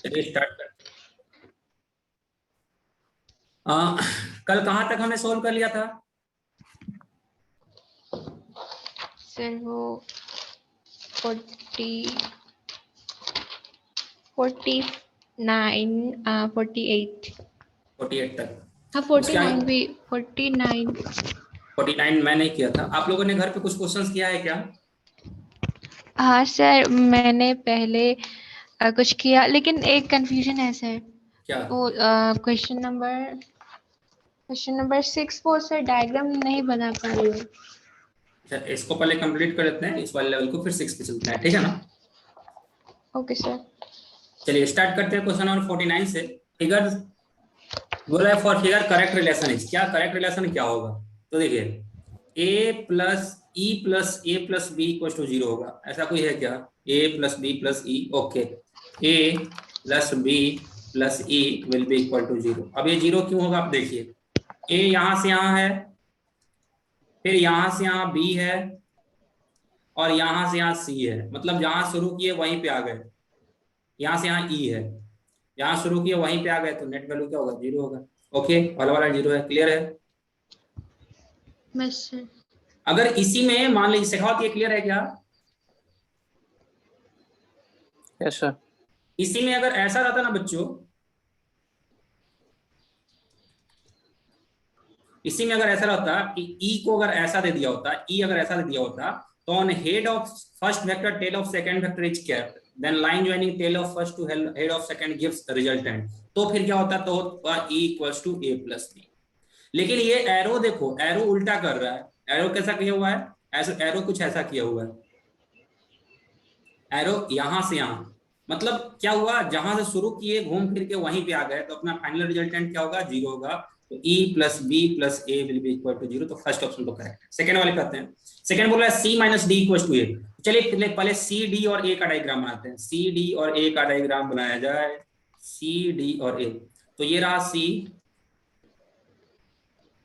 चलिए स्टार्ट कर। कल कहाँ तक हमने सोल्व कर लिया था? सर वो 49 48 48 तक। हाँ उसके 49 आगे भी 49। 49 मैं नहीं किया था। आप लोगों ने घर पे कुछ क्वेश्चंस किया है क्या? हाँ सर मैंने पहले कुछ किया लेकिन एक कंफ्यूजन है सर। क्या? वो क्वेश्चन नंबर 6 वो सर डायग्राम नहीं बना पा रही हूँ। अच्छा, इसको पहले कंप्लीट कर लेते हैं, इस वाले लेवल को, फिर 6 पे चलते हैं, ठीक है ना? Okay sir. चलिए स्टार्ट करते हैं क्वेश्चन नंबर 49 से। फिगर बोला है, for figure correct relation is. क्या करेक्ट रिलेशन क्या होगा? तो देखिए, a plus e plus a plus b equal to 0 होगा। ऐसा कोई है क्या? A plus B plus e, okay. A plus B plus e will be equal to 0। अब ये 0 क्यों होगा? आप देखिए, ए यहां से यहां है, फिर यहां से यहां बी है, और यहां से यहां सी है। मतलब जहां शुरू किए वहीं पे आ गए। यहां से यहां ई है, जहां शुरू किए वहीं पे आ गए, तो नेट वैल्यू क्या होगा? 0 होगा। ओके, वाला वाला 0 है। क्लियर है? बस सर। अगर इसी में मान लीजिए शेखावत, ये क्लियर है क्या? Yes sir. इसी में अगर ऐसा रहता ना बच्चों, इसी में अगर ऐसा रहता कि ई को अगर ऐसा दे दिया होता, ई अगर ऐसा दे दिया होता, तो on head of first vector tail of second vector is kept, then line joining tail of first to head of second gives resultant. तो फिर क्या होता? तो होता E equals to A plus B. लेकिन ये एरो देखो, एरो उल्टा कर रहा है। एरो कैसा किया हुआ है? ऐसा एरो कुछ ऐसा किया हुआ है। एरो यहां से यहां, मतलब क्या हुआ? जहां से शुरू किए घूम फिर के वहीं पे आ गए, तो अपना फाइनल रिजल्टेंट क्या होगा? 0 होगा। तो E plus B plus A will be equal to 0। तो फर्स्ट ऑप्शन तो करेक्ट है। सेकंड वाले पे आते हैं। सेकंड बोल रहा है C minus D equal to A. चलिए पहले सी डी और ए का डायग्राम बनाते हैं। सी डी और ए का डायग्राम बनाया जाए। सी डी और ए, तो ये रहा सी,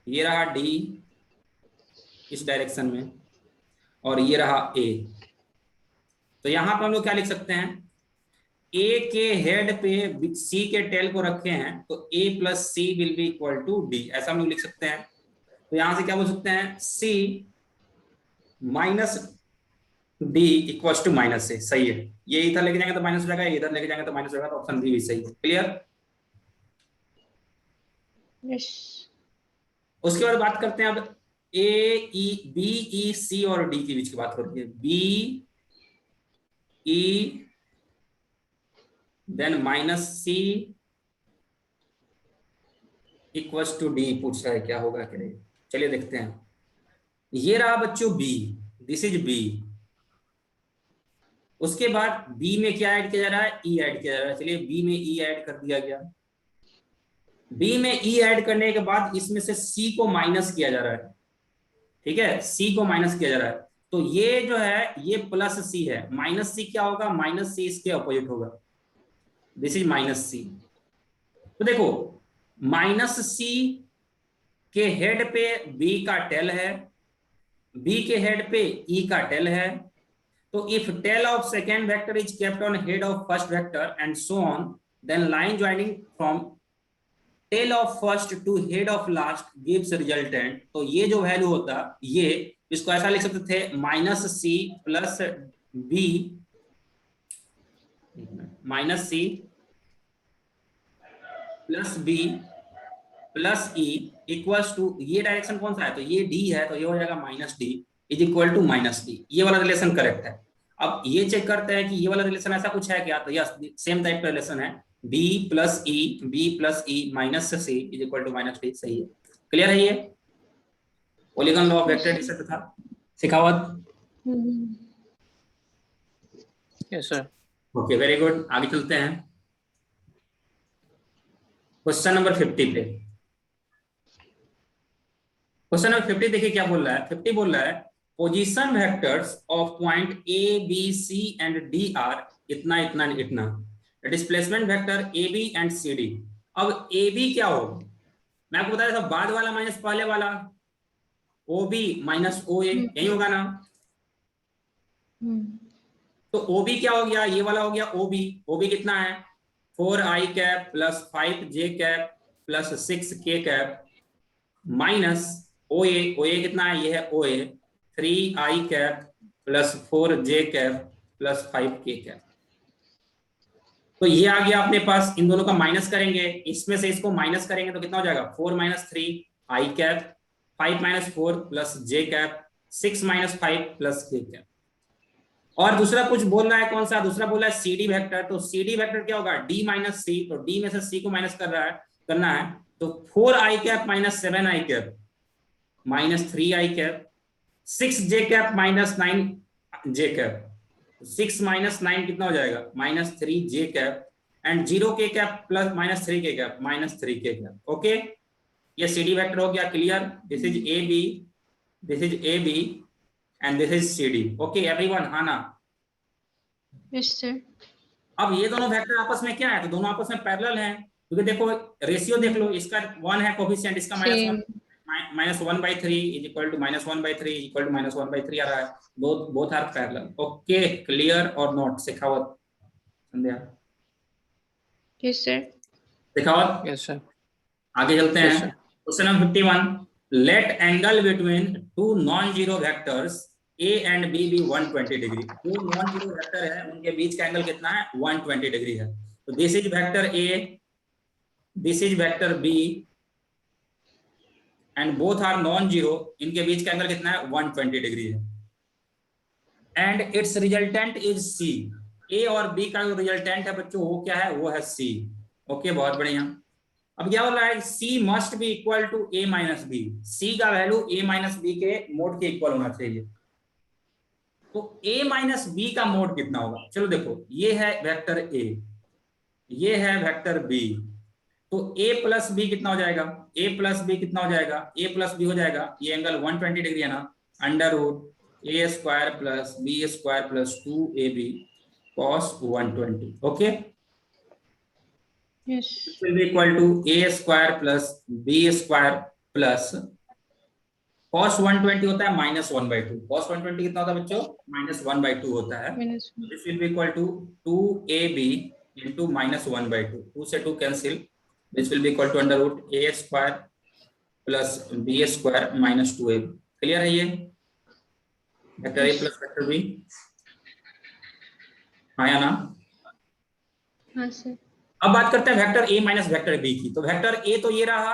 ये रहा डी इस डायरेक्शन में, और ये रहा ए। तो यहां पर हम लोग क्या लिख सकते हैं? ए के हेड पे सी के टेल को रखे हैं, तो a plus c will be equal to d, ऐसा हम लोग लिख सकते हैं। तो यहां से क्या बोल सकते हैं? C minus D equal to minus a. सही है। ये इधर लेके जाएंगे तो माइनस हो जाएगा, इधर लेके जाएंगे तो माइनस हो जाएगा, तो ऑप्शन बी भी सही है। क्लियर? यस। उसके बाद बात करते हैं अब ए ई बी ई सी और डी के बीच की बात हो रही है। B E then minus C equals to D पूछ रहा है, क्या होगा क्या नहीं। चलिए देखते हैं। ये रहा बच्चों बी, दिस इज बी। उसके बाद बी में क्या ऐड किया जा रहा है? ई ऐड किया जा रहा है। चलिए बी में ई ऐड कर दिया गया। बी में ई ऐड करने के बाद इसमें से सी को माइनस किया जा रहा है। ठीक है, सी को माइनस किया जा रहा है। तो ये जो है ये प्लस सी है, माइनस सी क्या होगा? माइनस सी इसके अपोजिट होगा। दिस इज माइनस सी। तो देखो, माइनस सी के हेड पे बी का टेल है, बी के हेड पे ई का टेल है। तो if tail of second vector is kept on head of first vector and so on, then line joining from tail of first to head of last gives resultant। तो ये जो value होता, ये इसको ऐसा लिख सकते थे, minus C plus B, minus C plus B plus E equals to, ये डायरेक्शन कौन सा है? तो ये डी है, तो ये हो जाएगा minus D is equal to minus D. ये वाला रिलेशन करेक्ट है। अब ये चेक करते हैं कि ये वाला रिलेशन ऐसा कुछ है क्या? तो यस, सेम टाइप का रिलेशन है। B plus E minus C is equal to minus D. सही है। क्लियर है? ये polygon law of vector addition था Shekhawat. Yes sir. Okay, very good. आगे चलते हैं क्वेश्चन नंबर 50 पे। क्वेश्चन नंबर 50 देखिए क्या बोल रहा है। 50 बोल रहा है, position vectors of point A B C and D are इतना इतना इतना, displacement vector A B and C D. अब ए बी क्या होगा? मैं आपको बताया था, बाद वाला माइनस पहले वाला, ओ बी माइनस ओ ए, यही होगा ना? तो ओ बी क्या हो गया? ये वाला हो गया ओ बी। ओ बी कितना है? 4i cap plus 5j cap plus 6k cap minus ओए कितना है, ये है ओए 3i cap plus 4j cap plus 5k cap. तो ये आ गया अपने पास, इन दोनों का माइनस करेंगे, इसमें से इसको माइनस करेंगे तो कितना हो जाएगा 4 minus 3 i cap 5 minus 4 plus j cap 6 minus 5 plus k cap. और दूसरा कुछ बोल रहा है, कौन सा दूसरा बोल रहा है CD वेक्टर। तो CD वेक्टर क्या होगा d माइनस c, तो d में से c को माइनस करना है तो 4i cap minus 7i cap minus 3i cap 6j cap minus 9j cap 6 minus 9 कितना हो जाएगा minus 3j cap and 0k cap plus minus 3k cap minus 3k cap. Okay, ये CD वेक्टर हो गया clear. This is AB, this is AB and this is CD। Okay everyone, हाँ ना? Yes sir. अब ये दोनों vector आपस में क्या है, तो दोनों आपस में पैरेलल हैं, क्योंकि देखो रेशियो देख लो, इसका 1 है कोफिशिएंट, इसका minus 1/3 is equal to minus 1/3 equal to minus 1/3 आ रहा है, both are parallel. Okay clear or not? Shekhawat, Sandhya? Yes sir. Shekhawat, Yes, sir. आगे चलते Yes, हैं। sir. Question number 51, let angle between two non zero vectors A and B भी 120 degree. दो non zero vector है, उनके बीच का एंगल कितना है 120 डिग्री है। तो this is vector A, this is vector B and both are non zero, इनके बीच का एंगल कितना है 120 डिग्री है। And it's resultant is C। A और B का जो रिजल्टेंट है बच्चों वो क्या है, वो है C। ओके बहुत बढ़िया। अब क्या बोल रहा है, C must be equal to A minus B. C का वैल्यू A माइनस बी के मोड के इक्वल होना चाहिए। तो A माइनस बी का मोड कितना होगा? चलो देखो, ये है वेक्टर A, ये है वेक्टर B, तो A प्लस बी कितना हो जाएगा, A प्लस बी कितना हो जाएगा, A प्लस बी हो जाएगा, ये एंगल 120 डिग्री है ना, under root A square plus B square plus 2AB cos 120। Okay, yes. It will be equal to A square plus B square plus cos 120 होता है माइनस 1/2। cos 120 कितना होता है बच्चों, माइनस 1/2 होता है। This will be equal to 2AB into minus 1/2। 2 से 2 cancel, this will be equal to under root A square plus B square minus 2AB। Clear है ये vector A plus vector B? हाँ या ना? हाँ सर। अब बात करते हैं vector A minus vector B की। तो वेक्टर A तो ये रहा,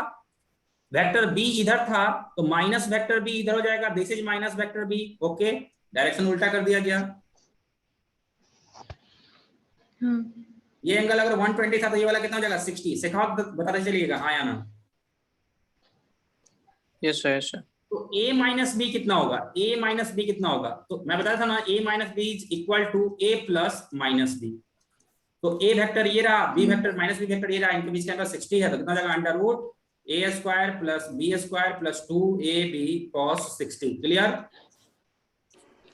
वेक्टर B इधर था, तो माइनस वेक्टर B इधर हो जाएगा, this is minus vector B। Okay, direction उल्टा कर दिया गया। हाँ। ये एंगल अगर 120 था तो ये वाला कितना हो जाएगा 60। शेखावत बताते चलिएगा हाँ या ना? Yes, sir. Yes, sir. तो A माइनस बी कितना होगा, A माइनस बी कितना होगा, तो मैं बताया था ना A minus B is equal to A plus minus B. तो A वेक्टर ये रहा, B vector minus B vector ये रहा, इनके बीच का एंगल 60 है, तो कितना हो जाएगा under root A square plus B square plus 2AB cos 60। Clear?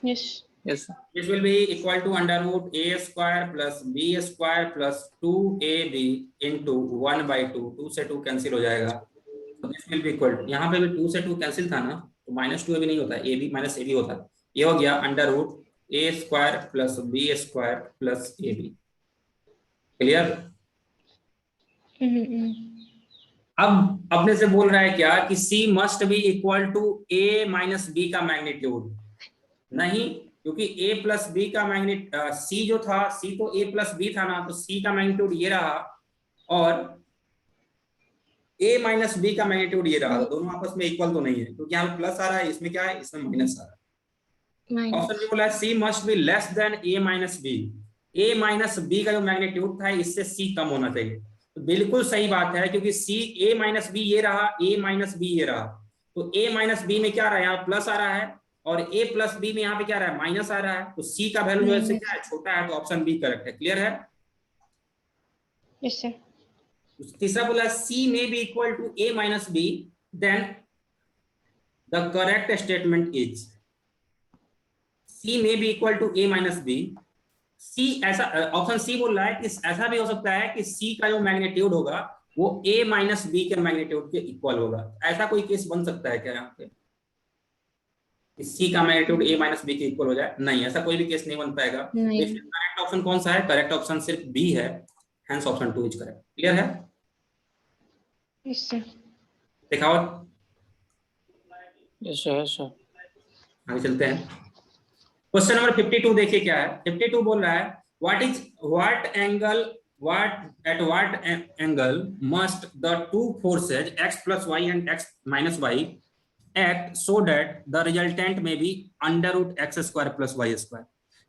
Yes. Yes, sir. This will be equal to under root A square plus B square plus 2AB into 1/2। 2 से 2 कैंसिल हो जाएगा, तो this will be equal to, यहाँ पे भी 2 से 2 cancel था ना, तो माइनस 2AB नहीं होता, AB माइनस AB होता है। ये हो गया under root A square plus B square plus AB। Clear? अब अपने से बोल रहा है क्या कि C must be equal to A minus B का मैग्नीट्यूड। नहीं, क्योंकि A प्लस बी का मैग्नीट्यूड C जो था, C तो A प्लस बी था ना, तो C का मैग्नीट्यूड ये रहा और A माइनस बी का मैग्नीट्यूड ये रहा, तो दोनों आपस में इक्वल तो नहीं है, क्योंकि यहाँ प्लस आ रहा है, इसमें क्या है, इसमें माइनस आ रहा है। ऑप्शन में बोला है C must be less than A minus B. A minus B का जो मैग्नीट्यूड था इससे C कम होना चाहिए। तो बिल्कुल सही बात है, क्योंकि C A माइनस बी ये रहा, A माइनस बी ये रहा, तो A माइनस बी में क्या आ रहा है, यहाँ प्लस आ रहा है, और A प्लस बी में यहाँ पे क्या आ रहा है, माइनस आ रहा है, तो C का वैल्यू जो है क्या है, छोटा है, तो ऑप्शन बी करेक्ट है। क्लियर है? Yes sir. तीसरा बोला C may be equal to A minus B, then the correct statement is C may be equal to A minus B। C ऐसा, ऑप्शन C बोल रहा है कि ऐसा भी हो सकता है कि C का जो मैग्नीट्यूड होगा वो A माइनस बी के मैग्नीट्यूड के इक्वल होगा। ऐसा कोई केस बन सकता है क्या यहाँ पे, C का मैग्नीट्यूड A माइनस बी के इक्वल हो जाए? नहीं, ऐसा कोई भी केस नहीं बन पाएगा। करेक्ट ऑप्शन कौन सा है? करेक्ट ऑप्शन सिर्फ बी है, Hence option 2 is correct. Clear है? Yes, sir. दिखाओ, Yes, sir. Yes, sir. आगे चलते हैं। क्वेश्चन नंबर 52 देखिए क्या है। 52 बोल रहा है at what angle must the two forces x plus y and x minus y act so that the resultant may be under root x square plus y square।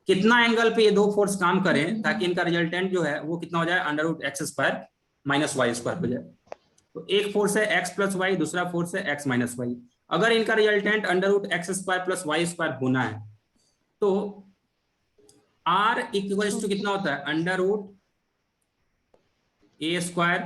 कितना एंगल पे ये दो फोर्स काम करें ताकि इनका रिजल्टेंट जो है वो कितना हो जाए, under root x square minus Y square हो जाए। तो एक फोर्स है x प्लस वाई, दूसरा फोर्स है x माइनस वाई। अगर इनका resultant under root x square plus Y square होना है तो r इक्वल्स टू कितना होता है, under root a square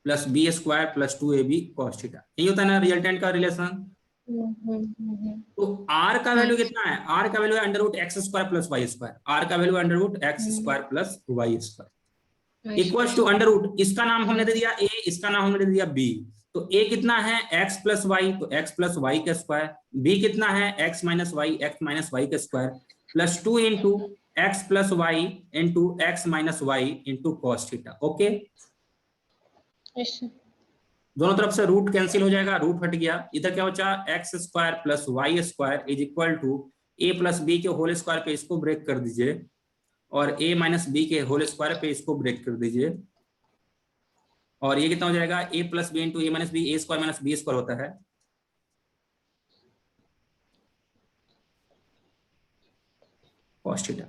plus b square plus 2ab cos theta. यही होता है ना रिजल्टेंट का रिलेशन। तो r का वैल्यू कितना है, r का वैल्यू है under root x square plus Y square. r का value under root x square plus Y square equals to under root, इसका नाम हमने दे दिया a, इसका नाम हमने दे दिया b। तो a कितना है x प्लस वाई, तो x प्लस वाई का स्क्वायर। b कितना है x minus y, x minus y का square plus 2 into x plus y into x minus y into cos theta. Okay, दोनों तरफ से रूट कैंसिल हो जाएगा, रूट हट गया। इधर क्या बचा, X square plus Y square is equal to A plus B के होल स्क्वायर पे इसको ब्रेक कर दीजिए और a माइनस बी के होल स्क्वायर पे इसको ब्रेक कर दीजिए। और ये कितना हो जाएगा, a plus B into A minus B, A square minus B square होता है cos थीटा।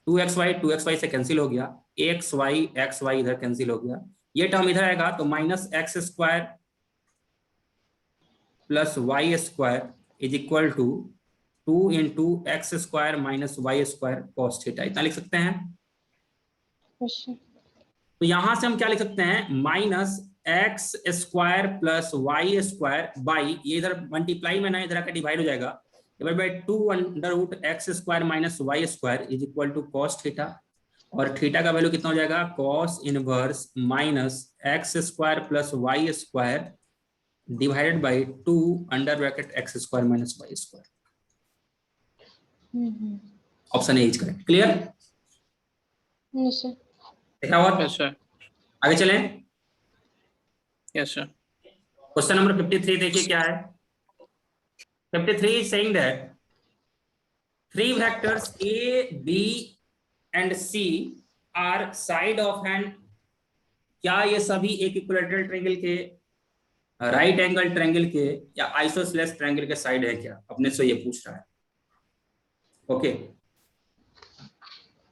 2xy से कैंसिल हो गया, xy इधर कैंसिल हो गया, ये टर्म इधर आएगा तो minus X square plus Y square is equal to 2 into X square minus Y square cos theta. इतना लिख सकते हैं। तो यहां से हम क्या लिख सकते हैं, minus X square plus Y square by, ये इधर मल्टीप्लाई में ना इधर आकर डिवाइड हो जाएगा, divide by 2 under root x square minus Y square is equal to cos theta. और थीटा का वैल्यू कितना हो जाएगा, cos inverse minus X square plus Y square divided by 2 under bracket X square minus Y square. Option A is correct. Clear? देखा और Yes, sir. आगे चलें। Yes, sir. Question number 53 देखिए क्या है। 53 is saying that three vectors a, b and c are side of an, क्या ये सभी एक इक्विलैटरल ट्रायंगल के, राइट एंगल ट्रायंगल के या आइसोसेलेस ट्रायंगल के साइड है क्या, अपने से ये पूछ रहा है। ओके,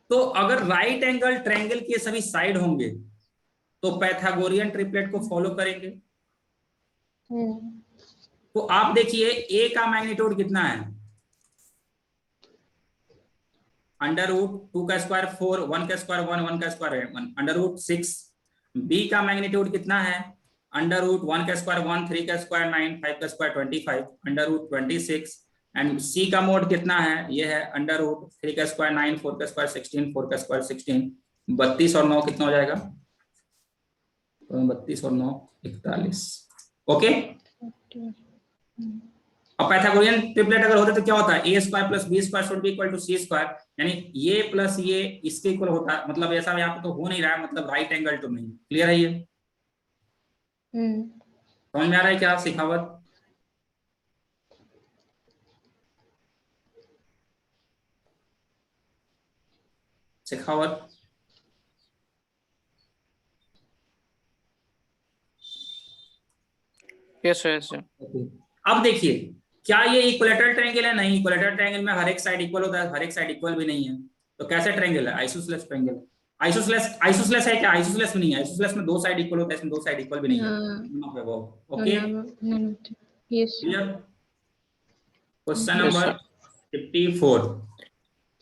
तो अगर राइट एंगल ट्रायंगल के सभी साइड होंगे तो पैथागोरियन ट्रिपलेट को फॉलो करेंगे। तो आप देखिए ए का मैग्नीट्यूड कितना है, अंडर रूट 2 का स्क्वायर 4, 1 का स्क्वायर 1, 1 का स्क्वायर 1, अंडर रूट 6। बी का मैग्नीट्यूड कितना है, अंडर रूट 1 का स्क्वायर 1, 3 का स्क्वायर 9, 5 का स्क्वायर 25, अंडर रूट 26। एंड सी का मोड कितना है, ये है अंडर रूट 3 का स्क्वायर 9, 4 का स्क्वायर 16, 4 का स्क्वायर 16। 32 और 9 कितना हो जाएगा, 32 और 9 41। ओके, अब पाइथागोरियन ट्रिपलेट अगर होता तो क्या होता है, a square plus b square should be equal to c square, यानी ये प्लस ये इसके इक्वल होता है। मतलब ऐसा यहाँ पे तो हो नहीं रहा है, मतलब राइट एंगल तो नहीं। क्लियर है ये? समझ में आ रहा है क्या सिखावत? सिखावत Yes, sir. Yes, sir. अब देखिए क्या ये इक्विलैटरल ट्रायंगल है, नहीं। इक्विलैटरल ट्रायंगल में हर एक साइड इक्वल होता है, हर एक साइड इक्वल भी नहीं है। तो कैसे ट्रायंगल है, आइसोसेलेस ट्रायंगल। आइसोसेलेस है क्या, आइसोसेलेस में नहीं है। आइसोसेलेस में 2 साइड इक्वल होता है, इसमें 2 साइड इक्वल भी नहीं है। Okay, clear? क्वेश्चन नंबर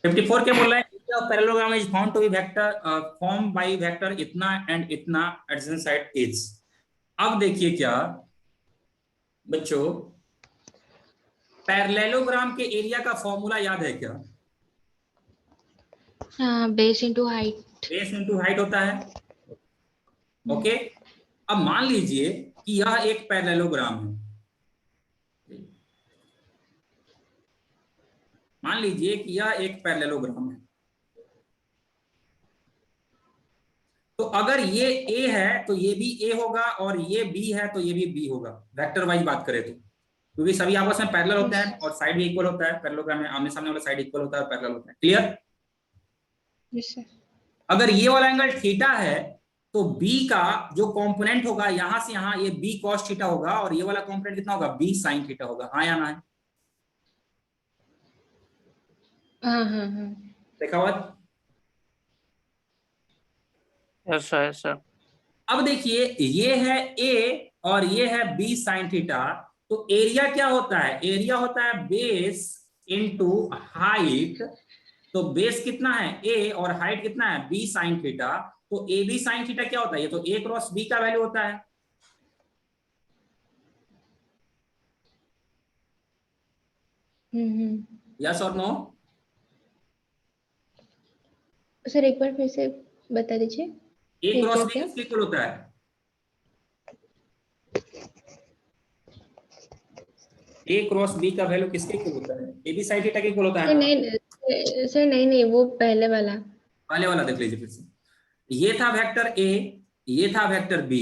54 क्या बोल रहा है, parallelogram is found to be vector form by vector इतना एंड इतना एडजेसेंट साइड इज। अब देखिए क्या बच्चों, पैरेललोग्राम के एरिया का फॉर्मूला याद है क्या? Base into height. Base into height होता है। ओके, अब मान लीजिए कि यह एक पैरेललोग्राम है। मान लीजिए कि यह एक पैरेललोग्राम है। तो अगर ये ए है तो ये भी ए होगा, और ये बी है तो ये भी बी होगा, वेक्टर वाइज बात करें तो, क्योंकि सभी आपस में पैरेलल होते हैं और साइड भी इक्वल होता है, पैरेललोग्राम में आमने सामने वाला साइड इक्वल होता है और पैरेलल होता है। क्लियर? Yes sir. अगर ये वाला एंगल थीटा है तो बी का जो कंपोनेंट होगा यहां से यहां, ये बी कॉस थीटा होगा, और ये वाला कंपोनेंट कितना होगा, बी साइन थीटा होगा। हाँ या ना है? हाँ हाँ हाँ। देखा हुआ? Yes sir, yes sir. अब देखिए ये है ए और ये है बी साइन थीटा, तो एरिया क्या होता है, एरिया होता है बेस इनटू हाइट। तो बेस कितना है ए और हाइट कितना है बी साइन थीटा, तो ए बी साइन थीटा क्या होता है, ये तो ए क्रॉस बी का वैल्यू होता है। यस और नो? सर एक बार फिर से बता दीजिए। ए क्रॉस क्या बी क्या? किसके इक्वल होता है, ए क्रॉस बी का वैल्यू किसके इक्वल होता है, ए बी साइन थीटा के इक्वल होता सर है ना? नहीं सर, नहीं नहीं, वो पहले वाला। पहले वाला देख लीजिए फिर से। ये था वेक्टर ए, ये था वेक्टर बी,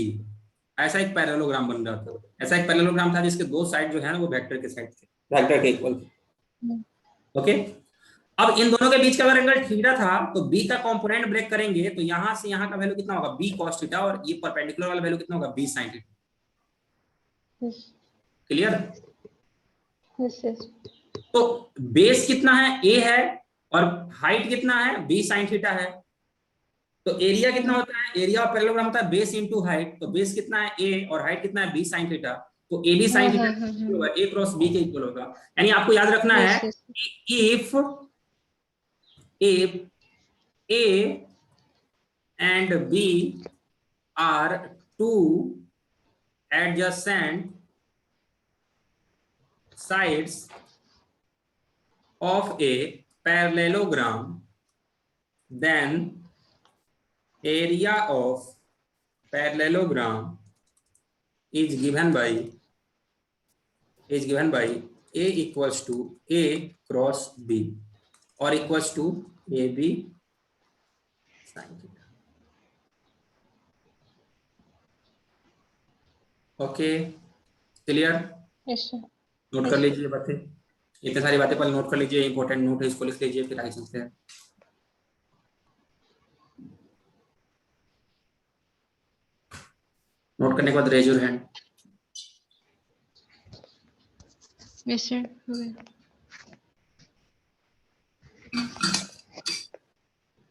ऐसा एक पैरेललोग्राम बन रहा था, ऐसा एक पैरेललोग्राम था जिसके दो साइड जो है ना वो वेक्टर के साइड थे, वेक्टर के इक्वल थे। ओके, अब इन दोनों के बीच का अगर एंगल थीटा था तो बी का कंपोनेंट ब्रेक करेंगे तो यहां से यहां का वैल्यू कितना होगा, बी cos थीटा, और ये परपेंडिकुलर वाला वैल्यू कितना होगा, B sin theta. Clear? Yes yes. तो बेस कितना है, ए है, और हाइट कितना है, बी sin थीटा है। तो एरिया कितना होता है, एरिया ऑफ पैरेललोग्राम होता है बेस इनटू हाइट, तो बेस कितना है ए और हाइट कितना है बी sin थीटा, तो ए बी sin थीटा होगा ए क्रॉस बी के इक्वल होगा। यानी आपको याद रखना है if A and B are two adjacent sides of a parallelogram, then area of parallelogram is given by A equals to A cross B or equals to AB sin theta. Okay, clear? Yes sir. Note कर लीजिए बातें, इतनी सारी बातें पहले note कर लीजिए, important note है इसको लिख लीजिए, फिर आगे चलते हैं। नोट करने के बाद raise your hand. Yes sir.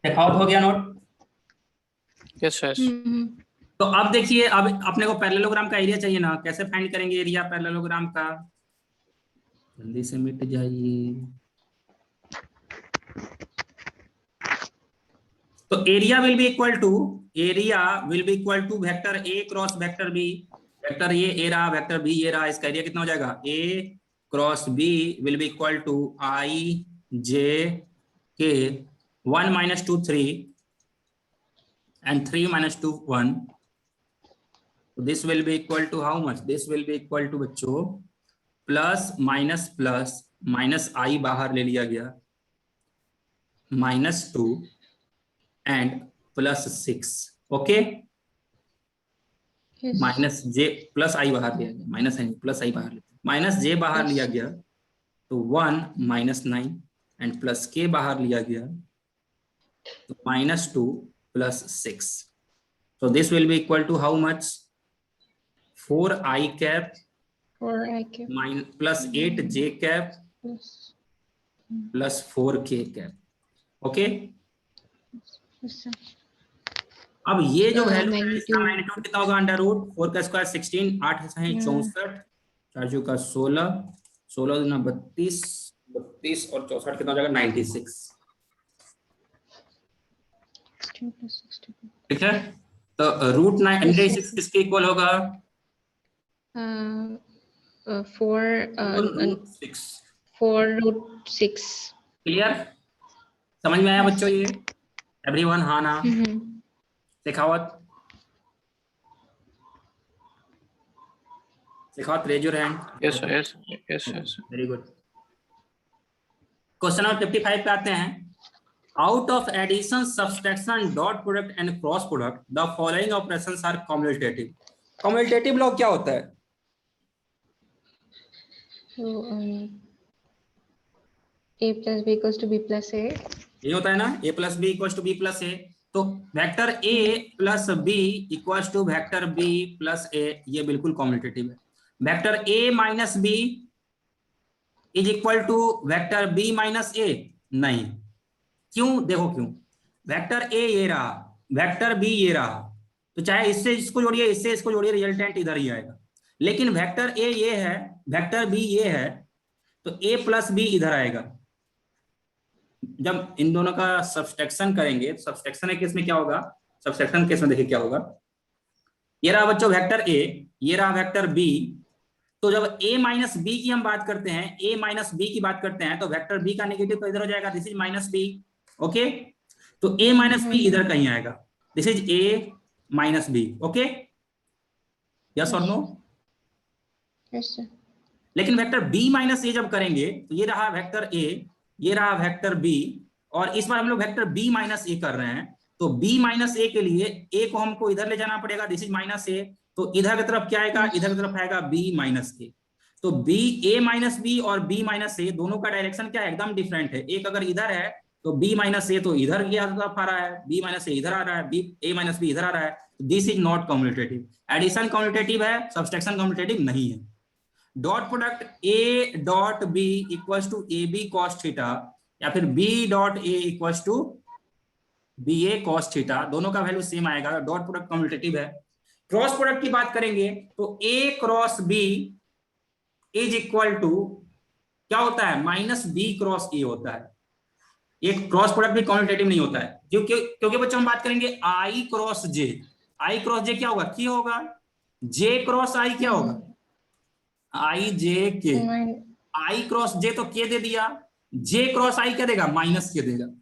हो गया नोट? Yes sir. तो अब देखिए, अब अपने को पैरेललोग्राम का एरिया चाहिए ना, कैसे फाइंड करेंगे एरिया पैरेललोग्राम का, जल्दी से मिट जाइए। तो area will be equal to vector A cross vector B, vector A रहा, वेक्टर बी ये रहा, इसका एरिया कितना हो जाएगा, a cross b will be equal to i j k 1 - 2 3 and 3 - 2 1. So this will be equal to how much? This will be equal to बच्चों plus minus i बाहर ले लिया गया, -2 and +6। Okay, minus j plus i बाहर लिया गया, minus I plus i बाहर लेते, माइनस जे बाहर लिया गया तो 1 -9 एंड प्लस के बाहर लिया गया तो -2 +6। So this will be equal to how much? 4i cap plus 8j cap plus 4k cap. Okay, अब ये जो वैल्यू है इसका मैग्नीट्यूड कितना होगा, अंडर रूट 4 का स्क्वायर 16, 8 है 64, 4 का 16, 16 दूना 32, 32 और 64 कितना हो जाएगा 96। ठीक है, तो रूट 96 किसके इक्वल होगा, 4√6। क्लियर? समझ में आया बच्चों ये? एवरीवन हाँ ना? Shekhawat raise your hand. Yes sir, yes yes yes. Very good. Question number 55 पे आते हैं। out of addition, subtraction, dot product and cross product, the following operations are cumulative. Cumulative law क्या होता है? So a plus b equals to b plus a. ये होता है ना, a plus b equals to b plus a. तो vector a plus b equals to vector b plus a, ये बिल्कुल कम्यूटेटिव है. Vector a minus b is equal to vector b minus a, नहीं. क्यों? देखो क्यों. वेक्टर a ये रहा, वेक्टर b ये रहा, तो चाहे इससे इसको जोड़िए, इससे इसको जोड़िए, रिजल्टेंट इधर ही आएगा. लेकिन वेक्टर a ये है, वेक्टर b ये है, तो a प्लस b इधर आएगा. जब इन दोनों का सब्सट्रैक्शन करेंगे, सब्सट्रैक्शन केस में क्या होगा? सब्सट्रैक्शन केस में देखिए क्या होगा. ये रहा बच्चों वेक्टर a, ये रहा वेक्टर b. तो जब a माइनस बी की हम बात करते हैं, a माइनस बी की बात करते हैं, तो वेक्टर b का नेगेटिव तो इधर हो जाएगा, this is minus b. Okay, तो a माइनस बी इधर कहीं आएगा, this is a minus B. Okay, yes और नो? Yes sir. लेकिन वेक्टर b माइनस a जब करेंगे, तो ये रहा वेक्टर a, ये रहा वेक्टर b, और इस बार हम लोग वेक्टर b माइनस a कर रहे हैं. तो b माइनस a के लिए a को हमको इधर ले जाना पड़ेगा, दिस इज माइनस a. तो इधर की तरफ क्या आएगा? इधर की तरफ आएगा b माइनस a. तो b a माइनस b और b माइनस a दोनों का डायरेक्शन क्या है? एकदम डिफरेंट है. एक अगर इधर है तो b माइनस a तो इधर की तरफ आ रहा है, b माइनस a इधर आ रहा है, b a माइनस b इधर आ रहा है. This is not commutative. Addition commutative है, सब्सट्रैक्शन कम्यूटेटिव नहीं है. Dot product a dot b equals to A B cos theta, या फिर b dot a equals to B A cos theta, दोनों का वैल्यू सेम आएगा. डॉट प्रोडक्ट कम्यूटेटिव है. क्रॉस प्रोडक्ट की बात करेंगे तो a cross b is equal to क्या होता है? माइनस b क्रॉस a होता है. ये क्रॉस प्रोडक्ट भी कम्यूटेटिव नहीं होता है, क्योंकि बच्चों हम बात करेंगे i cross j. i cross j क्या होगा? k होगा. j क्रॉस i क्या होगा? i j k. i cross j तो k दे दिया, j क्रॉस i क्या देगा? माइनस k देगा.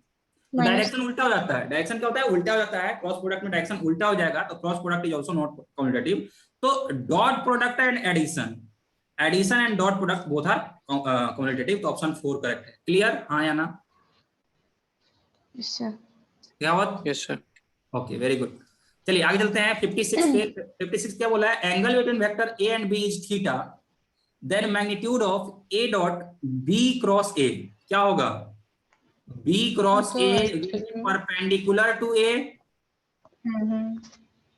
डायरेक्शन उल्टा हो जाता है. डायरेक्शन क्या होता है? उल्टा हो जाता है. क्रॉस प्रोडक्ट में डायरेक्शन उल्टा हो जाएगा, तो cross product is also not commutative. तो dot product and addition, addition and dot product both are commutative. तो ऑप्शन 4 करेक्ट है. क्लियर? हाँ या ना? Yes sir. क्या हुआ? Yes sir. Okay, very good. चलिए आगे चलते हैं. 56 पे 56 क्या बोला है? Angle between vector a and b is theta, then magnitude of a dot b cross a क्या होगा? b cross a perpendicular to a,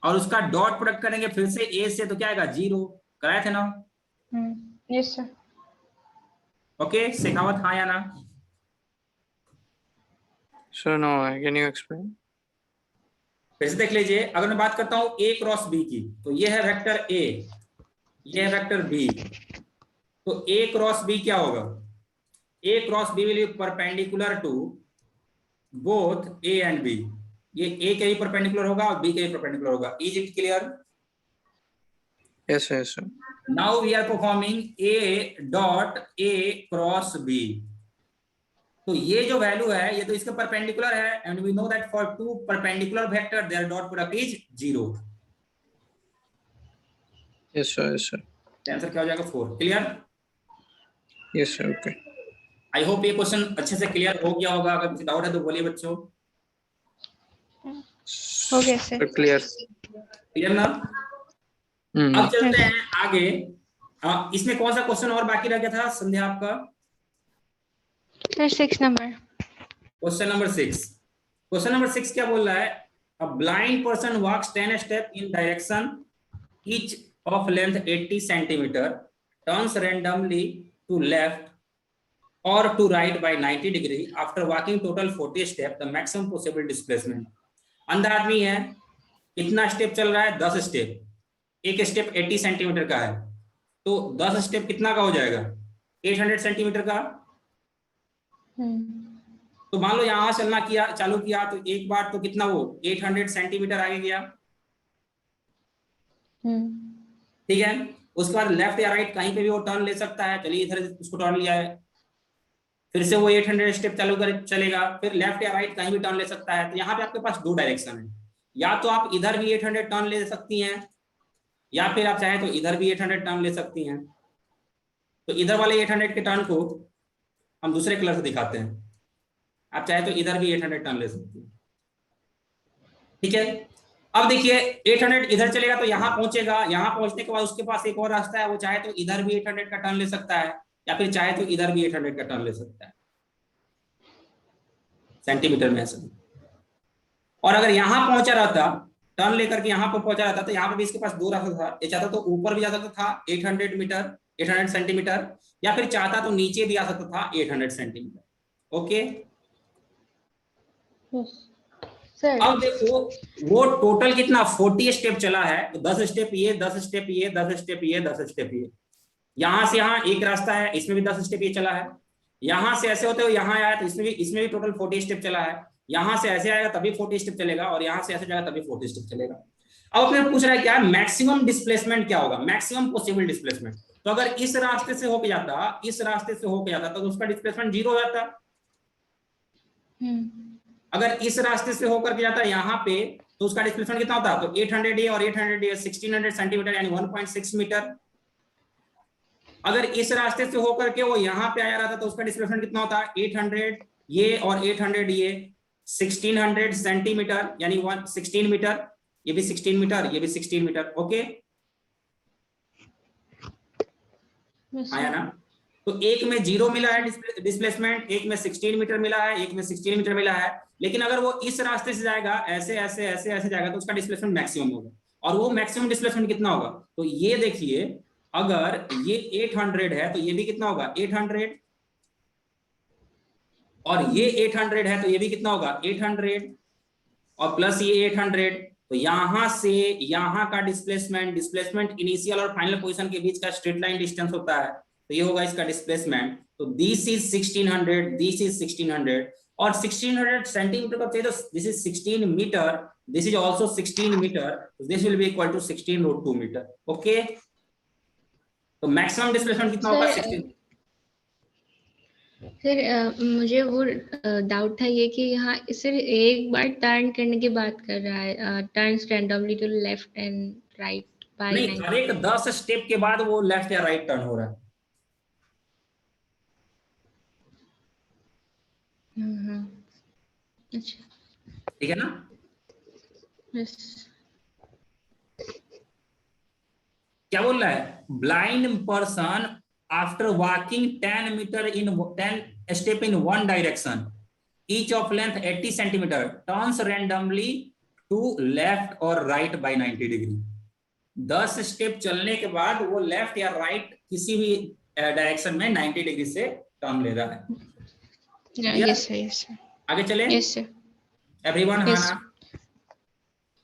और उसका डॉट प्रोडक्ट करेंगे फिर से a से, तो क्या आएगा? 0. कराए थे ना? Yes sir. ओके, शेखावत हाँ या ना? Sir, no. Can you explain? फिर से देख लीजिए. अगर मैं बात करता हूं a क्रॉस b की, तो ये है वेक्टर a, ये है वेक्टर b. तो a क्रॉस b क्या होगा? a cross b will be perpendicular to both a and b. ये a के ही परपेंडिकुलर होगा और b के ही परपेंडिकुलर होगा. Is it clear? Yes sir. Yes sir. Now we are performing a dot a cross b. तो ये जो वैल्यू है, ये तो इसके परपेंडिकुलर है, and we know that for two perpendicular vector their dot product is 0. Yes sir. Yes sir. Answer क्या हो जाएगा? 4. Clear? Yes sir. Okay. I hope ये क्वेश्चन अच्छे से क्लियर हो गया होगा. अगर कुछ डाउट है तो बोलिए बच्चों. हो गया सर. Clear. क्लियर ना? अब चलते हैं आगे. इसमें कौन सा क्वेश्चन और बाकी रह गया था संध्या आपका? Sir 6 number. Question number 6. Question number 6 क्या बोल रहा है? A blind person walks 10 step in direction each of length 80 centimetre, turns randomly to left और to right by 90 degree after walking total 40 step, the maximum possible displacement. अंदर आदमी है, कितना step चल रहा है? 10 स्टेप. एक स्टेप 80 सेंटीमीटर का है, तो 10 स्टेप कितना का हो जाएगा? 800 सेंटीमीटर का. तो मान लो यहां चलना किया, चालू किया, तो एक बार तो कितना वो 800 सेंटीमीटर आगे गया. ठीक है. उसके बाद लेफ्ट या राइट कहीं पे भी वो टर्न ले सकता है. चलिए इधर उसको टर्न लिया है, फिर से वो 800 स्टेप चालू कर चलेगा, फिर लेफ्ट या राइट कहीं भी टर्न ले सकता है. तो यहाँ पे आपके पास 2 डायरेक्शन है. या तो आप इधर भी 800 टर्न ले सकती हैं, या फिर आप चाहे तो इधर भी 800 टर्न ले सकती हैं. तो इधर वाले 800 के टर्न को हम दूसरे कलर से दिखाते हैं. आप चाहे तो इधर भी 800 टर्न ले सकते हो। ठीक है, अब देखिए 800 इधर चलेगा तो यहां पहुंचेगा, यहां पहुंचने के बाद उसके पास एक और रास्ता है, वो चाहे तो इधर भी 800 का टर्न ले सकता है या फिर चाहे तो इधर भी 800 का टर्न ले सकता है, सेंटीमीटर में ऐसा। और अगर यहां पहुंचा रहता, टर्न लेकर के यहां पर पहुंचा रहता, तो यहां पर भी इसके पास दो रास्ता था, ये चाहता तो ऊपर भी जा सकता था 800 मीटर 800 सेंटीमीटर, या फिर चाहता तो नीचे भी आ सकता था 800 सेंटीमीटर। ओके, सर अब देखो वो टोटल कितना 40 स्टेप चला है, तो 10 स्टेप ये, 10 स्टेप ये, 10 स्टेप ये, 10 स्टेप ये। यहां से यहां एक रास्ता है, इसमें भी 10 स्टेप ये चला है, यहां से ऐसे होते हुए यहां आया तो इसमें भी टोटल 40 स्टेप चला है, यहां से ऐसे आएगा तभी 40 स्टेप चलेगा, और यहां से ऐसे जाएगा तभी 40 स्टेप चलेगा। अब अपने पूछ रहा है क्या मैक्सिमम डिस्प्लेसमेंट क्या होगा, मैक्सिमम पॉसिबल डिस्प्लेसमेंट। तो अगर इस रास्ते से होके जाता, इस रास्ते से होके जाता तो उसका डिस्प्लेसमेंट 0 हो जाता। अगर इस रास्ते से होकर के जाता यहाँ पे तो उसका डिस्प्लेसमेंट कितना होता, तो 800 ये और 800 ये 1600 सेंटीमीटर यानी 1.6 मीटर। अगर इस रास्ते से होकर के वो यहाँ पे आया रहता तो उसका डिस्प्लेसमेंट कितना होता, 800 ये और 800 ये 1600 सेंटीमीटर यानी 16 मीटर, ये भी 16 मीटर, ये भी 16 मीटर। ओके आया ना। तो एक में 0 मिला है डिस्प्लेसमेंट, एक में 16 मीटर मिला है, एक में 16 मीटर मिला है। लेकिन अगर वो इस रास्ते से जाएगा, ऐसे ऐसे ऐसे ऐसे जाएगा, तो उसका डिस्प्लेसमेंट मैक्सिमम होगा। और वो मैक्सिमम डिस्प्लेसमेंट कितना होगा, तो ये देखिए अगर ये 800 है तो ये भी कितना होगा 800, और ये 800 है तो ये भी कितना होगा 800, और प्लस ये 800। तो यहां से यहां का डिस्प्लेसमेंट इनिशियल और फाइनल पोजीशन के बीच का स्ट्रेट लाइन डिस्टेंस होता है, तो ये होगा इसका डिस्प्लेसमेंट। तो दिस इज 1600, दिस इज 1600, और 1600 सेंटीमीटर का चाहिए तो this is 16 metre, this is also 16 metre, this will be equal to 16 √2 metre. Okay, तो मैक्सिमम डिस्प्लेसमेंट कितना होगा 16। सर मुझे वो डाउट था ये कि यहाँ सिर्फ एक बार टर्न करने की बात कर रहा है, turns randomly to left and right by नहीं, हर एक 10 स्टेप के बाद वो लेफ्ट या राइट टर्न हो रहा है। अच्छा ठीक है ना। यस क्या बोल रहा है, blind person after walking 10 metre in 10 step in one direction each of length 80 centimetre turns randomly to left और राइट बाय 90 डिग्री। 10 स्टेप चलने के बाद वो लेफ्ट या राइट किसी भी डायरेक्शन में 90 डिग्री से टर्न ले रहा है। यस सर यस सर आगे चले, यस सर एवरीवन। यस हाँ ना,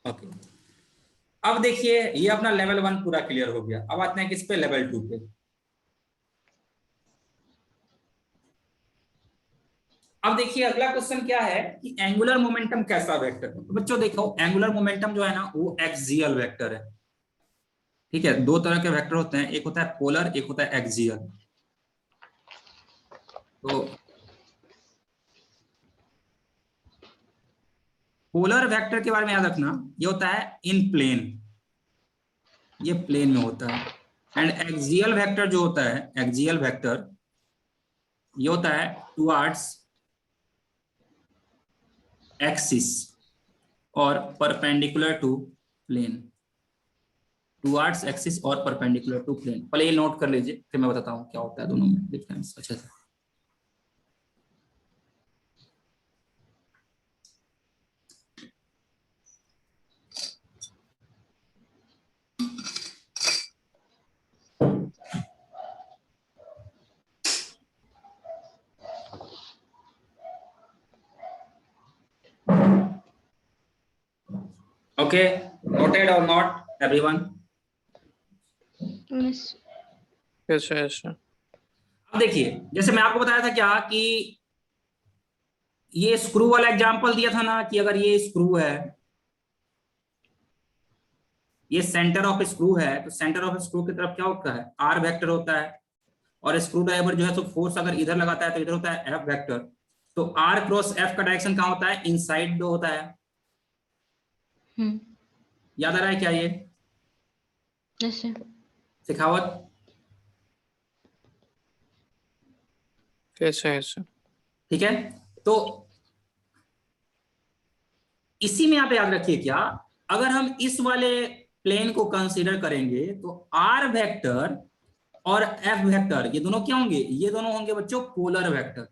ओके। अब देखिए ये अपना लेवल 1 पूरा क्लियर हो गया, अब आते हैं किस पे, लेवल 2 पे। अब देखिए अगला क्वेश्चन क्या है कि एंगुलर मोमेंटम कैसा वेक्टर है। तो बच्चों देखो एंगुलर मोमेंटम जो है ना वो एक्सियल वेक्टर है। ठीक है, दो तरह के वेक्टर होते हैं, एक होता है पोलर, एक होता है एक्सियल। तो पोलर वेक्टर के बारे में याद रखना, ये होता है इन प्लेन, ये प्लेन में होता है। एंड एक्सियल वेक्टर जो होता है, एक्सियल वेक्टर ये होता है टुवर्ड्स एक्सिस और perpendicular to plane, towards axis और परपेंडिकुलर टू प्लेन। पहले ये नोट कर लीजिए, फिर मैं बताता हूँ क्या होता है दोनों में डिफरेंस अच्छे से। ओके, नोटेड और not everyone? Yes Yes, sir. Yes, sir. अब देखिए जैसे मैं आपको बताया था क्या कि ये स्क्रू वाला एग्जांपल दिया था ना, कि अगर ये स्क्रू है, ये सेंटर ऑफ स्क्रू है, तो सेंटर ऑफ स्क्रू की तरफ क्या होता है, आर वेक्टर होता है। और स्क्रू ड्राइवर जो है तो फोर्स अगर इधर लगाता है तो इधर होता है एफ वेक्टर। तो आर क्रॉस एफ का डायरेक्शन कहाँ होता है, इनसाइड दो होता है। याद आ रहा है क्या ये यस सर सिखावत? Yes, sir. Yes, sir. ठीक है, तो इसी में आप याद रखिए क्या, अगर हम इस वाले प्लेन को कंसीडर करेंगे तो आर वेक्टर और एफ वेक्टर ये दोनों क्या होंगे, ये दोनों होंगे बच्चों पोलर वेक्टर।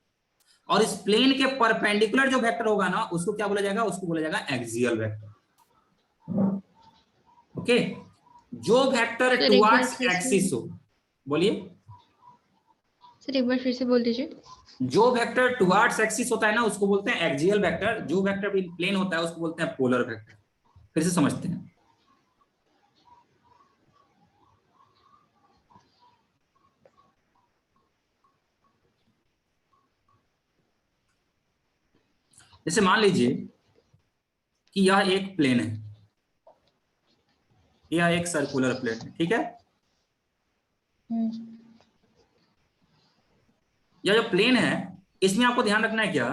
और इस प्लेन के परपेंडिकुलर जो वेक्टर होगा ना उसको क्या बोला जाएगा, उसको बोला जाएगा एक्सियल वेक्टर। ओके, जो वेक्टर सर एक बार टुवर्ड्स फिर से, एक्सिस हो, बोलिए। सर एक बार फिर से बोल दीजिए। जो वेक्टर टुवर्ड्स एक्सिस होता है ना उसको बोलते हैं एक्सियल वेक्टर, जो वेक्टर भी प्लेन होता है उसको बोलते हैं पोलर वेक्टर। फिर से समझते हैं। जैसे मान लीजिए कि यह एक प्लेन है, यह एक सर्कुलर प्लेन है, ठीक है। यह जो प्लेन है इसमें आपको ध्यान रखना है क्या,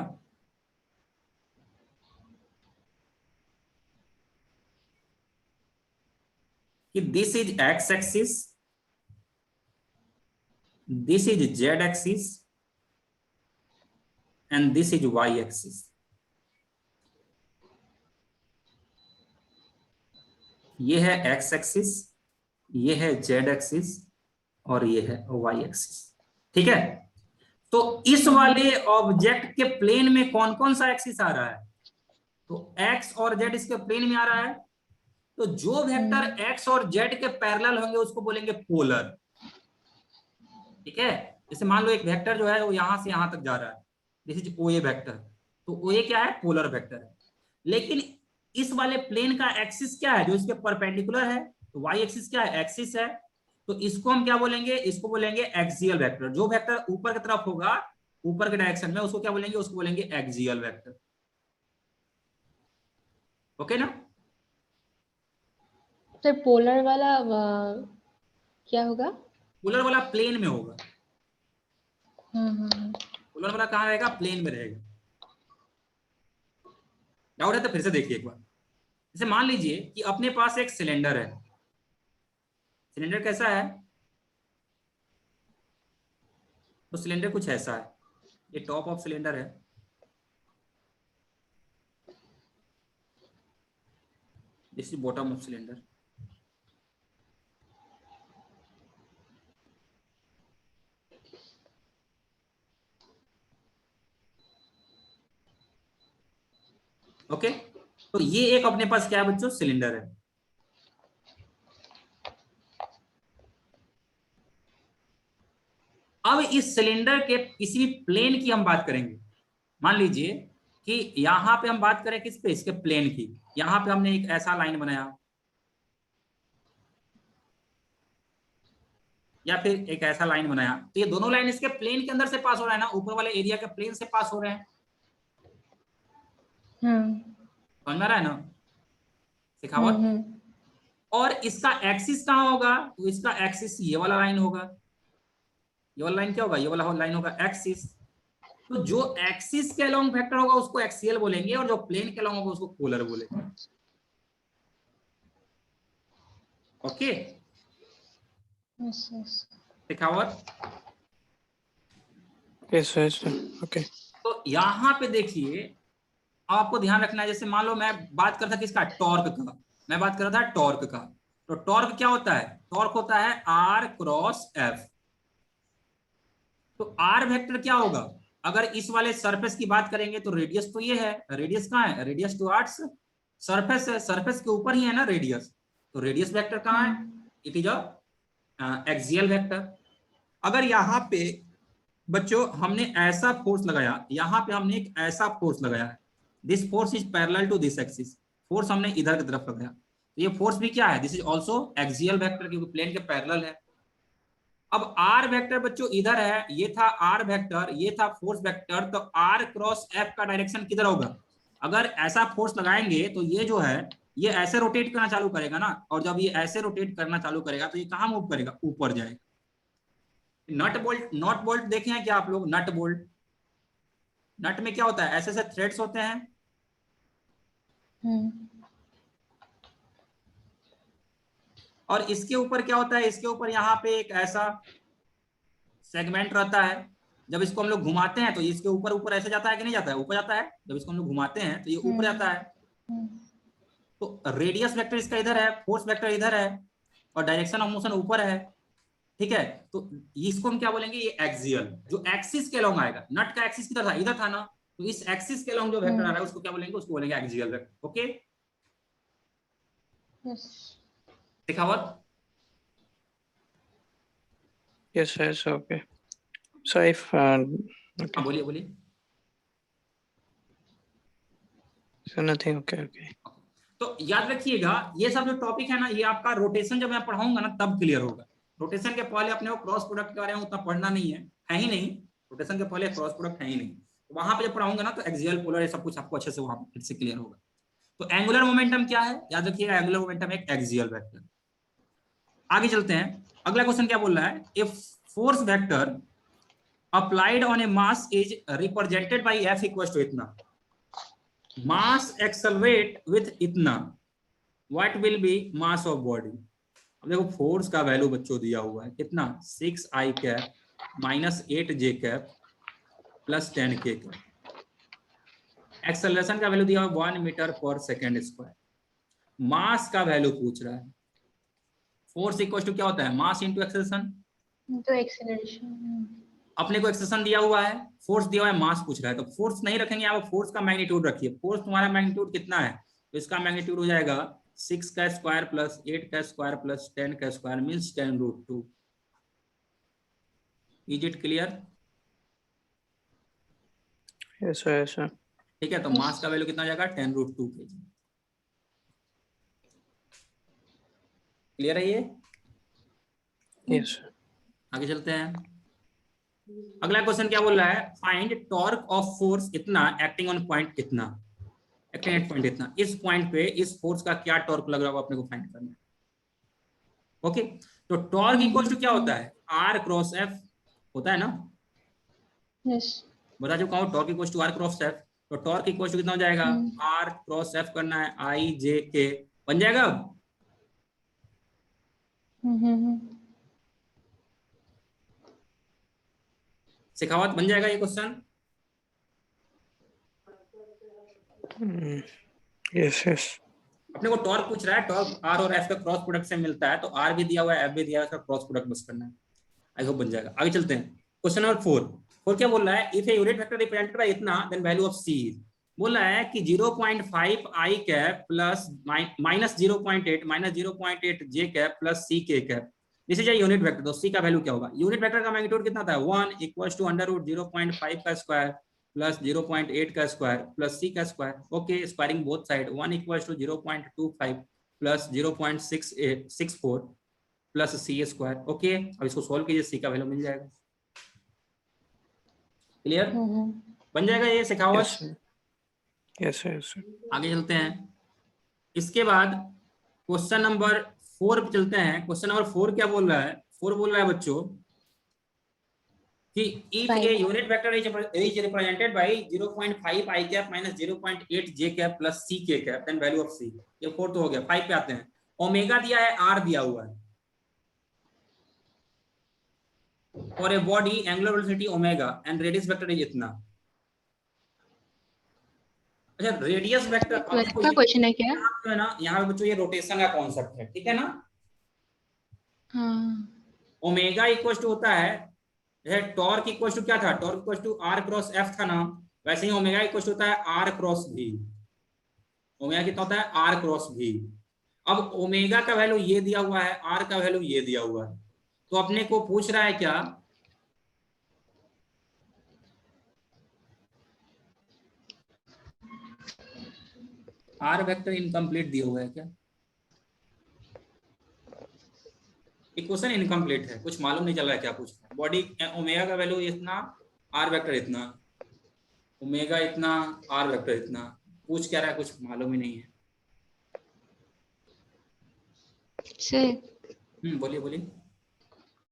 कि this is X axis, this is Z axis and this is Y axis. ये है एक्स एक्सिस, ये है जेड एक्सिस और ये है वाई एक्सिस, ठीक है। तो इस वाले ऑब्जेक्ट के प्लेन में कौन कौन सा एक्सिस आ रहा है, तो एक्स और जेड इसके प्लेन में आ रहा है। तो जो वेक्टर एक्स और जेड के पैरेलल होंगे उसको बोलेंगे पोलर, ठीक है। जैसे मान लो एक वेक्टर जो है वो यहां से यहां तक जा रहा है, this is O A vector, तो ओ ए क्या है, पोलर वेक्टर है। लेकिन इस वाले प्लेन का एक्सिस क्या है जो इसके परपेंडिकुलर है, तो वाई एक्सिस क्या है, एक्सिस है। तो इसको हम क्या बोलेंगे, इसको बोलेंगे एक्सियल वेक्टर। जो वेक्टर ऊपर की तरफ होगा, ऊपर के डायरेक्शन में, उसको क्या बोलेंगे, उसको बोलेंगे एक्सियल वेक्टर। ओके ना। सर पोलर वाला क्या होगा? पोलर वाला प्लेन में होगा, हाँ। पोलर वाला कहाँ रहेगा, प्लेन में रहेगा। डाउट है तो फिर से देखिए एक बार। जैसे मान लीजिए कि अपने पास एक सिलेंडर है, सिलेंडर कैसा है, तो सिलेंडर कुछ ऐसा है, ये टॉप ऑफ सिलेंडर है, this is bottom of cylinder. Okay, तो ये एक अपने पास क्या है बच्चों, सिलेंडर है। अब इस सिलेंडर के किसी भी प्लेन की हम बात करेंगे। मान लीजिए कि यहां पे हम बात करें किस पे, इसके प्लेन की। यहां पे हमने एक ऐसा लाइन बनाया या फिर एक ऐसा लाइन बनाया, तो ये दोनों लाइन इसके प्लेन के अंदर से पास हो रहा है ना, ऊपर वाले एरिया के प्लेन से पास हो रहे हैं। समझ में आ रहा है ना सिखावत। और इसका एक्सिस कहाँ होगा, तो इसका एक्सिस ये वाला लाइन होगा। ये वाला लाइन क्या होगा, ये वाला लाइन होगा एक्सिस। तो जो एक्सिस के अलोंग वेक्टर होगा उसको एक्सियल बोलेंगे, और जो प्लेन के अलोंग होगा उसको पोलर बोलेंगे। ओके, सिखावत। Yes yes okay. तो यहां पे देखिए आपको ध्यान रखना है, जैसे मान लो मैं बात करता किसका, टॉर्क का, मैं बात कर रहा था टॉर्क का। तो टॉर्क क्या होता है, टॉर्क होता है आर क्रॉस एफ। तो आर वेक्टर क्या होगा, अगर इस वाले सरफेस की बात करेंगे तो रेडियस तो ये है, रेडियस कहाँ है, रेडियस टुवर्ड्स सरफेस है, सरफेस के ऊपर ही है ना रेडियस। तो रेडियस वेक्टर कहाँ है, it is a axial vector. अगर यहाँ पे बच्चों हमने ऐसा फोर्स लगाया, यहाँ पे हमने एक ऐसा फोर्स लगाया, this force is parallel to this axis, force हमने इधर की तरफ लगाया, तो ये फोर्स भी क्या है, this is also axial vector, क्योंकि प्लेन के पैरेलल है। अब आर वेक्टर बच्चों इधर है, ये था आर वेक्टर, ये था फोर्स वेक्टर, तो आर क्रॉस एफ का डायरेक्शन किधर होगा। अगर ऐसा फोर्स लगाएंगे तो ये जो है ये ऐसे रोटेट करना चालू करेगा ना, और जब ये ऐसे रोटेट करना चालू करेगा तो ये कहां मूव करेगा, ऊपर जाएगा। नट बोल्ट, नॉट बोल्ट देखे हैं क्या आप लोग, नट बोल्ट, नट में क्या होता है, ऐसे ऐसे थ्रेड्स होते हैं। और इसके ऊपर क्या होता है, इसके ऊपर यहाँ पे एक ऐसा सेगमेंट रहता है। जब इसको हम लोग घुमाते हैं तो इसके ऊपर ऊपर ऐसे जाता है कि नहीं जाता है, ऊपर जाता है। जब इसको हम लोग घुमाते हैं तो ये ऊपर जाता है। तो रेडियस वेक्टर इसका इधर है, फोर्स वेक्टर इधर है और डायरेक्शन ऑफ मोशन ऊपर है, ठीक है। तो इसको हम क्या बोलेंगे, ये एक्सियल, जो एक्सिस के अलोंग आएगा। नट का एक्सिस किधर था, इधर था ना, तो इस एक्सिस के अलोंग जो वेक्टर आ रहा है उसको क्या बोलेंगे, उसको बोलेंगे एक्सियल वेक्टर। ओके, दिखावत। Yes, okay. So if okay, हाँ बोलिए बोलिए। so nothing, okay. तो याद रखिएगा ये सब जो टॉपिक है ना, ये आपका रोटेशन जब मैं पढ़ाऊंगा ना तब क्लियर होगा। रोटेशन के पहले अपने को क्रॉस प्रोडक्ट के बारे में उतना पढ़ना नहीं है ही नहीं। रोटेशन के पहले क्रॉस प्रोडक्ट है ही नहीं, तो वहां पे जब पढ़ाऊंगा ना तो एक्सियल पोलर ये सब कुछ आपको अच्छे से वहां फिर से क्लियर होगा। तो एंगुलर मोमेंटम क्या है, याद रखिएगा, एंगुलर मोमेंटम एक एक्सियल वेक्टर। आगे चलते हैं, अगला क्वेश्चन क्या बोल रहा है, if force vector applied on a mass is represented by F equal to इतना, मास एक्सेलरेट विथ इतना, what will be mass of body. अब देखो फोर्स का वैल्यू बच्चों दिया हुआ है कितना, 6i cap minus 8j cap plus 10k cap. Acceleration का वैल्यू दिया हुआ 1 मीटर पर सेकेंड स्क्वायर। मास का वैल्यू पूछ रहा है। फोर्स इक्वल टू क्या होता है, मास इंटू एक्सेलरेशन, तो एक्सेलरेशन। अपने को एक्सेलरेशन दिया हुआ है, फोर्स दिया हुआ है, मास पूछ रहा है, तो फोर्स नहीं रखेंगे आप, फोर्स का मैग्नीट्यूड रखिए। फोर्स तुम्हारा मैग्नीट्यूड कितना है, तो इसका मैग्नीट्यूड हो जाएगा 6 का स्क्वायर प्लस 8 का स्क्वायर प्लस 10 का square means 10√2। Is it clear? Yes, sir. ठीक है, तो मास का वैल्यू कितना हो जाएगा, 10√2 kg। क्लियर है ये? Yes. आगे चलते हैं, अगला क्वेश्चन क्या बोल रहा है, फाइंड टॉर्क ऑफ फोर्स इतना एक्टिंग ऑन पॉइंट इतना, एक्टिंग एट पॉइंट इतना, इस पॉइंट पे इस फोर्स का क्या टॉर्क लग रहा होगा अपने को फाइंड करना है। ओके, तो टॉर्क इक्वल टू क्या होता है, आर क्रॉस एफ होता है ना। यस, बता चुका हूं, torque equal to R cross F. तो टॉर्क इक्वल टू कितना हो जाएगा, आर क्रॉस एफ करना है, आई जे के बन जाएगा। अब सिखावत बन जाएगा ये क्वेश्चन। Yes. अपने को टॉर्क पूछ रहा है, टॉर्क आर और एफ का क्रॉस प्रोडक्ट से मिलता है, तो आर भी दिया हुआ है एफ भी दिया हुआ है, इसका क्रॉस प्रोडक्ट बस करना है। आई होप बन जाएगा। आगे चलते हैं, क्वेश्चन नंबर 4 क्या बोल रहा है, if a unit vector represented by इतना देन वैल्यू ऑफ सी। बोल रहा है कि 0.5 i cap plus minus 0.8 minus 0.8 j cap plus c k cap, this is a unit vector. तो सी का वैल्यू क्या होगा, यूनिट वेक्टर का मैग्नीट्यूड कितना था, 1 इक्वल्स टू अंडर रूट 0.5 का स्क्वायर प्लस 0.8 का स्क्वायर प्लस सी का square. Okay, squaring both side, 1 equals to 0.25 plus 0.664 plus C square. Okay, अब इसको सॉल्व कीजिए, सी का वैल्यू मिल जाएगा। क्लियर बन जाएगा ये सिखावत। Yes. आगे चलते हैं, इसके बाद क्वेश्चन नंबर 4 पे चलते हैं। क्वेश्चन नंबर 4 क्या बोल रहा है, 4 बोल रहा है बच्चों कि if a unit vector is represented by 0.5 i cap minus 0.8 j cap plus c k cap then value of c. ये 4 तो हो गया। 5 पे आते हैं, ओमेगा दिया है, आर दिया हुआ है, और a body angular velocity omega and radius vector is इतना। अच्छा, रेडियस वेक्टर का क्वेश्चन है क्या, जो है ना, यहाँ पे बच्चों ये रोटेशन का कॉन्सेप्ट है, ठीक है ना। हाँ, ओमेगा इक्वल टू होता है टॉर्क इक्वल टू क्या था, torque equal to R cross F था ना, वैसे ही ओमेगा इक्वल टू होता है आर क्रॉस भी। ओमेगा कितना होता है, आर क्रॉस भी। अब ओमेगा का वैल्यू ये दिया हुआ है, आर का वैल्यू ये दिया हुआ है, तो अपने को पूछ रहा है क्या, आर वेक्टर इनकम्प्लीट दिया हुआ है क्या, इक्वेशन इनकम्प्लीट है, कुछ मालूम नहीं चल रहा है क्या पूछ रहा है। बॉडी ओमेगा का वैल्यू इतना, आर वेक्टर इतना, ओमेगा इतना, आर वेक्टर इतना, पूछ क्या रहा है, कुछ मालूम ही नहीं है। सर बोलिए बोलिए।